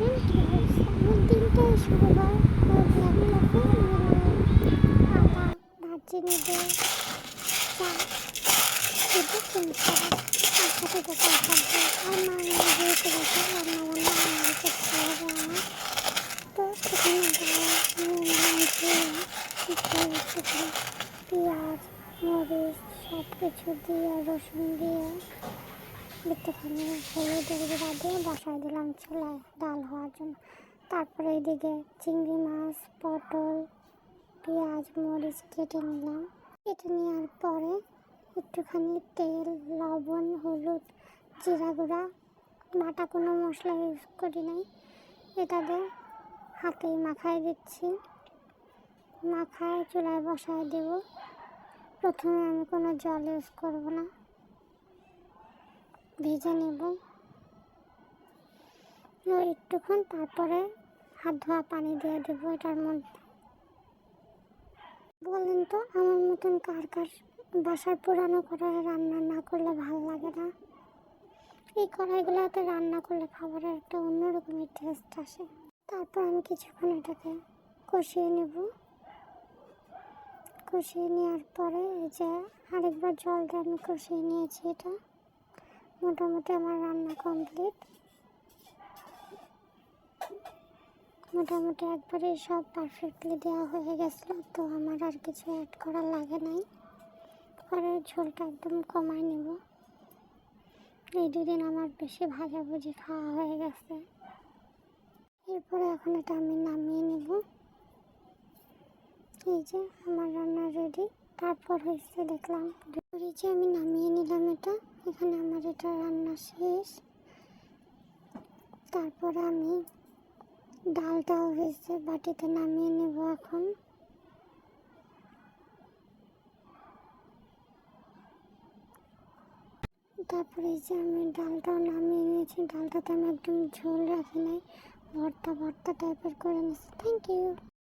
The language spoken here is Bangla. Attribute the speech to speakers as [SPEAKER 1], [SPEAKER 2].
[SPEAKER 1] দেখেন কি হয়েছে। আমার দিনটাই শুরু হয় ব্ল্যাক কফি, আটা, দারচিনি দিয়ে চা, এটা চেঞ্জ করা, তার সাথে গোপাল সবজি। আর মা যেহেতু বসে রান্নাবান্না আমারই করতে হবে আমার। তো সেখানে একটুখানি পেঁয়াজ, মরিচ সব কিছু দিয়ে, রসুন দিয়ে, একটুখানি হলুদের গুঁড়া দিয়ে বসাই দিলাম চুলায় ডাল হওয়ার জন্য। তারপরে এদিকে চিংড়ি মাছ, পটল, পেঁয়াজ, মরিচ কেটে নিলাম। কেটে নেওয়ার পরে একটুখানি তেল, লবণ, হলুদ, জিরা গুঁড়া, বাটা কোনো মশলা ইউজ করি নাই, এটা দিয়ে হাতেই মাখাই দিচ্ছি। মাখায় চুলায় বসায় দেব। প্রথমে আমি কোনো জল ইউজ করব না, ভেজে নেব একটুক্ষণ। তারপরে হাত ধোয়া পানি দিয়ে দেবো এটার মধ্যে। বলেন তো আমার মতন কার কার বাসার পুরানো কড়াই রান্না না করলে ভালো লাগে না? এই কড়াইগুলোতে রান্না করলে খাবারের একটা অন্যরকমের টেস্ট আসে। তারপর আমি কিছুক্ষণ এটাকে কষিয়ে নেব। কষিয়ে নেওয়ার পরে এই যে আরেকবার জল দিয়ে আমি কষিয়ে নিয়েছি। এটা মোটামুটি আমার রান্না কমপ্লিট। মোটামুটি একবারে সব পারফেক্টলি দেওয়া হয়ে গেছিলো, তো আমার আর কিছু অ্যাড করা লাগে নাই। পরে ঝোলটা একদম কমায় নেব। এই দুদিন আমার বেশি ভাজাভুজি খাওয়া হয়ে গেছে। এরপরে এখন এটা আমি নামিয়ে নেব। এই যে আমার রান্না রেডি। তারপর হয়েছে দেখলাম যে আমি নামিয়ে নিলাম এটা। এখানে আমার এটা রান্না শেষ। তারপরে আমি ডালটাও হয়েছে, বাটিতে নামিয়ে নেব এখন। তারপরে এই যে আমি ডালটাও নামিয়ে নিয়েছি। ডালটাতে আমি একদম ঝোল রাখি নাই, ভর্তা ভর্তা টাইপের করে নিয়েছি। Thank you.